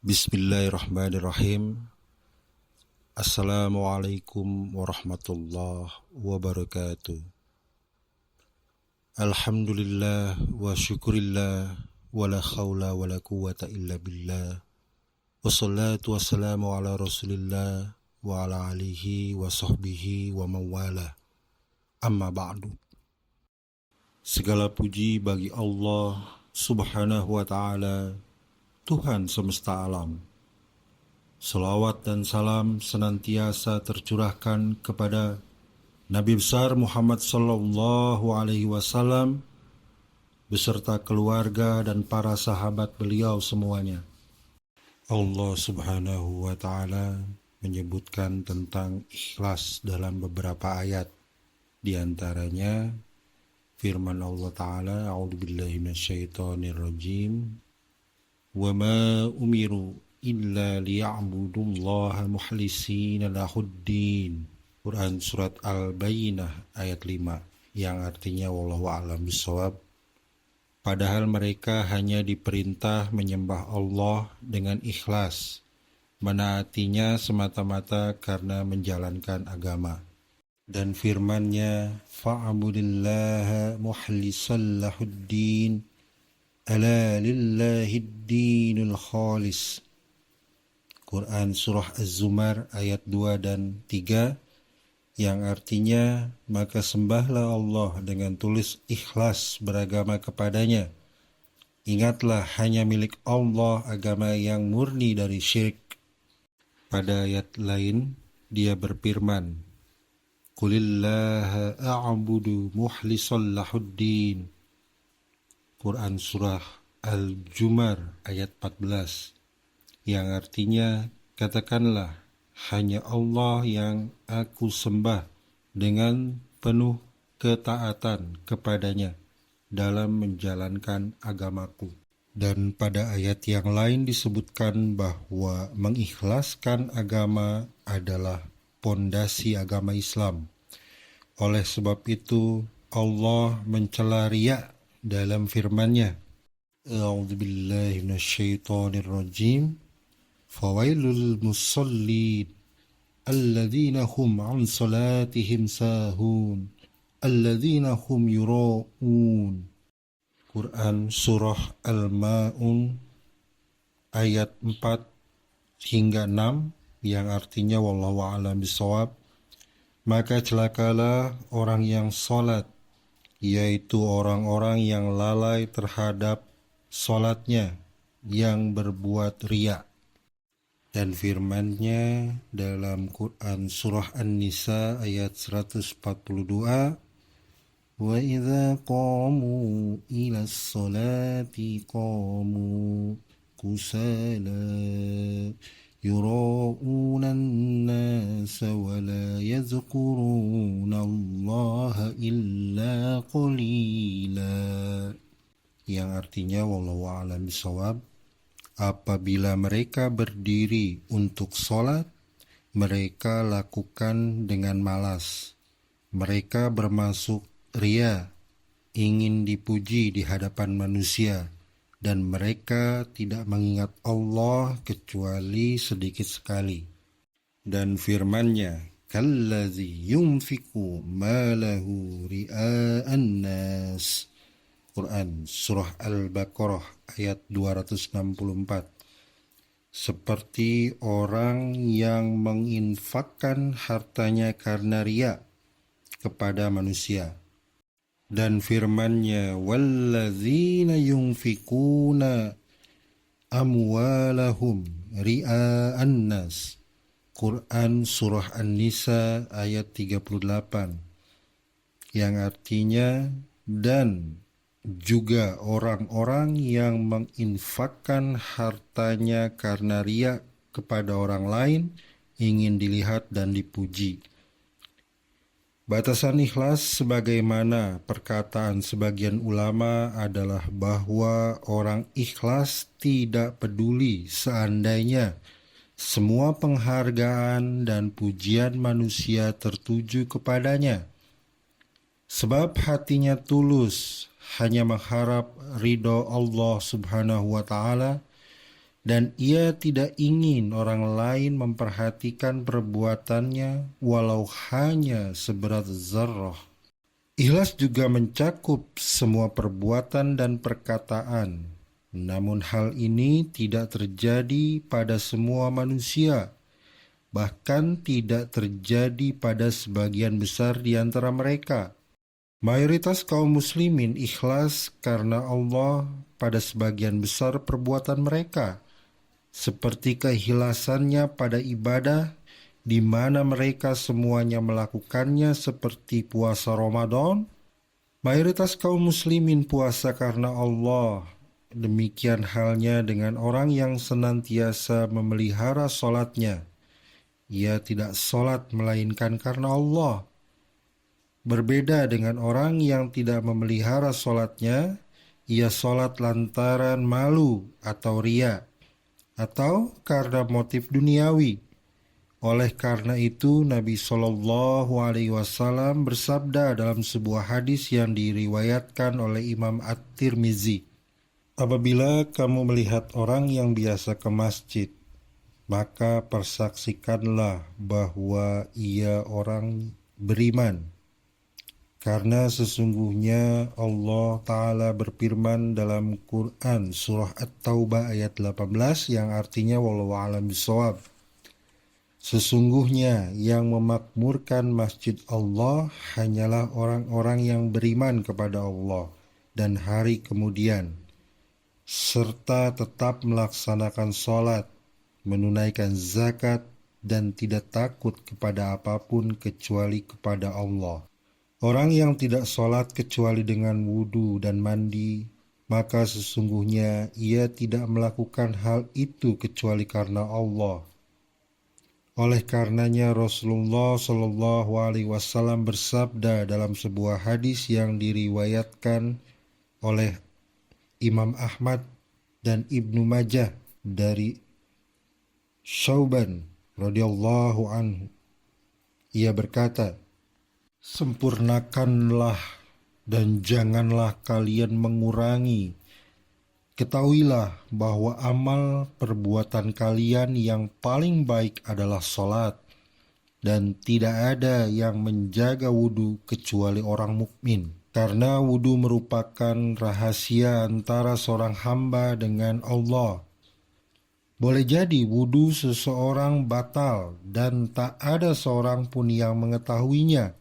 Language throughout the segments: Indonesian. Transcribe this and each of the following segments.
Bismillahirrahmanirrahim. Assalamualaikum warahmatullahi wabarakatuh. Alhamdulillah wa syukurillah wa la khawla wa la quwata illa billah. Wassalatu wassalamu ala rasulillah wa ala alihi wa sahbihi wa mawala. Amma ba'du. Segala puji bagi Allah subhanahu wa ta'ala, Tuhan semesta alam. Salawat dan salam senantiasa tercurahkan kepada Nabi besar Muhammad sallallahu alaihi wasallam beserta keluarga dan para sahabat beliau semuanya. Allah subhanahu wa ta'ala menyebutkan tentang ikhlas dalam beberapa ayat. Di antaranya firman Allah ta'ala, A'udzubillahi minasyaitonirrajim. وَمَا أُمِرُوا إِلَّا لِيَعْبُدُوا اللَّهَ مُخْلِصِينَ لَهُ الدِّينَ. Quran Surat Al-Bayyinah ayat 5, yang artinya wallahu a'lam bishawab. Padahal mereka hanya diperintah menyembah Allah dengan ikhlas, menaatinya semata-mata karena menjalankan agama. Dan firman-Nya, fa'budillaha mukhlishan lahuddin, ala lillahid dinul khalis. Quran Surah Az-Zumar ayat 2 dan 3, yang artinya maka sembahlah Allah dengan tulus ikhlas beragama kepadanya. Ingatlah hanya milik Allah agama yang murni dari syirik. Pada ayat lain Dia berfirman, Qulillaha a'budu mukhlishan lahuddin. Quran Surah Al-Jumar ayat 14, yang artinya katakanlah hanya Allah yang aku sembah dengan penuh ketaatan kepadanya dalam menjalankan agamaku. Dan pada ayat yang lain disebutkan bahwa mengikhlaskan agama adalah pondasi agama Islam. Oleh sebab itu Allah mencela riya dalam firman-Nya, A'udzubillahi minasyaitonirrajim, fawailul musallin alladzina hum an salatihim sahun alladzina hum yura'un. Quran Surah Al-Ma'un ayat 4 hingga 6, yang artinya wallahu a'lam bishawab. Maka celakalah orang yang salat, yaitu orang-orang yang lalai terhadap salatnya, yang berbuat riya. Dan firman-Nya dalam Quran Surah An-Nisa ayat 142, wa idza qamu ila sholati qamu kusala yura'una an-nasa wa la yadhkuruna Allah illa qalila. Yang artinya wallahu a'lam bishawab. Apabila mereka berdiri untuk sholat, mereka lakukan dengan malas. Mereka bermasuk riya, ingin dipuji di hadapan manusia, dan mereka tidak mengingat Allah kecuali sedikit sekali. Dan firman-Nya, kallazi yunfiqu malahu ria'an nas. Quran Surah Al-Baqarah ayat 264. Seperti orang yang menginfakkan hartanya karena riya kepada manusia. Dan firman-Nya, walladzina yunfikuna amwalahum ria'an nas. Quran Surah An-Nisa ayat 38, yang artinya dan juga orang-orang yang menginfakkan hartanya karena riya kepada orang lain, ingin dilihat dan dipuji. Batasan ikhlas sebagaimana perkataan sebagian ulama adalah bahwa orang ikhlas tidak peduli seandainya semua penghargaan dan pujian manusia tertuju kepadanya. Sebab hatinya tulus, hanya mengharap ridho Allah subhanahu wa ta'ala, dan ia tidak ingin orang lain memperhatikan perbuatannya walau hanya seberat zarrah. Ikhlas juga mencakup semua perbuatan dan perkataan. Namun hal ini tidak terjadi pada semua manusia, bahkan tidak terjadi pada sebagian besar di antara mereka. Mayoritas kaum muslimin ikhlas karena Allah pada sebagian besar perbuatan mereka, seperti keikhlasannya pada ibadah, di mana mereka semuanya melakukannya seperti puasa Ramadan. Mayoritas kaum muslimin puasa karena Allah. Demikian halnya dengan orang yang senantiasa memelihara sholatnya. Ia tidak sholat melainkan karena Allah. Berbeda dengan orang yang tidak memelihara sholatnya, ia sholat lantaran malu atau ria, atau karena motif duniawi. Oleh karena itu, Nabi Shallallahu Alaihi Wasallam bersabda dalam sebuah hadis yang diriwayatkan oleh Imam At-Tirmizi, "Apabila kamu melihat orang yang biasa ke masjid, maka persaksikanlah bahwa ia orang beriman. Karena sesungguhnya Allah Ta'ala berfirman dalam Quran Surah At-Taubah ayat 18 yang artinya wallahu a'lam bishawab. Sesungguhnya yang memakmurkan masjid Allah hanyalah orang-orang yang beriman kepada Allah dan hari kemudian, serta tetap melaksanakan sholat, menunaikan zakat, dan tidak takut kepada apapun kecuali kepada Allah. Orang yang tidak sholat kecuali dengan wudu dan mandi, maka sesungguhnya ia tidak melakukan hal itu kecuali karena Allah. Oleh karenanya Rasulullah Shallallahu Alaihi Wasallam bersabda dalam sebuah hadis yang diriwayatkan oleh Imam Ahmad dan Ibnu Majah dari Syauban radhiyallahu anhu. Ia berkata, "Sempurnakanlah dan janganlah kalian mengurangi. Ketahuilah bahwa amal perbuatan kalian yang paling baik adalah sholat, dan tidak ada yang menjaga wudu kecuali orang mukmin. Karena wudu merupakan rahasia antara seorang hamba dengan Allah. Boleh jadi wudu seseorang batal dan tak ada seorang pun yang mengetahuinya.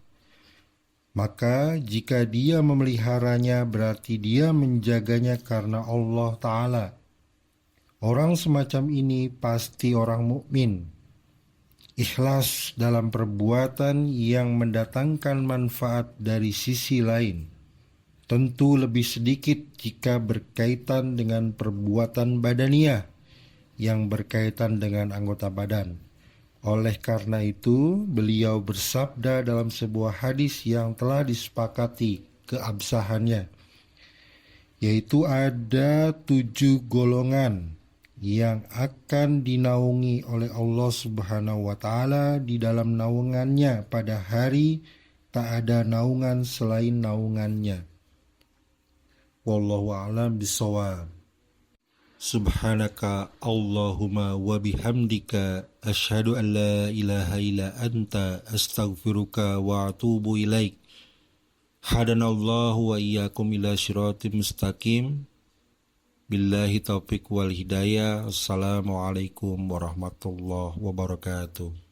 Maka jika dia memeliharanya berarti dia menjaganya karena Allah Ta'ala. Orang semacam ini pasti orang mukmin. Ikhlas dalam perbuatan yang mendatangkan manfaat dari sisi lain. Tentu lebih sedikit jika berkaitan dengan perbuatan badaniyah yang berkaitan dengan anggota badan. Oleh karena itu, beliau bersabda dalam sebuah hadis yang telah disepakati keabsahannya, yaitu ada 7 golongan yang akan dinaungi oleh Allah Subhanahu wa Ta'ala di dalam naungannya pada hari tak ada naungan selain naungannya. Wallahu a'lam bishawab. Subhanaka Allahumma wa bihamdika asyhadu an la ilaha illa anta astaghfiruka wa atubu ilaik. Hadanallahu wa iyyakum ila syiratim mustaqim. Billahi taufiq wal hidayah. Assalamualaikum warahmatullahi wabarakatuh.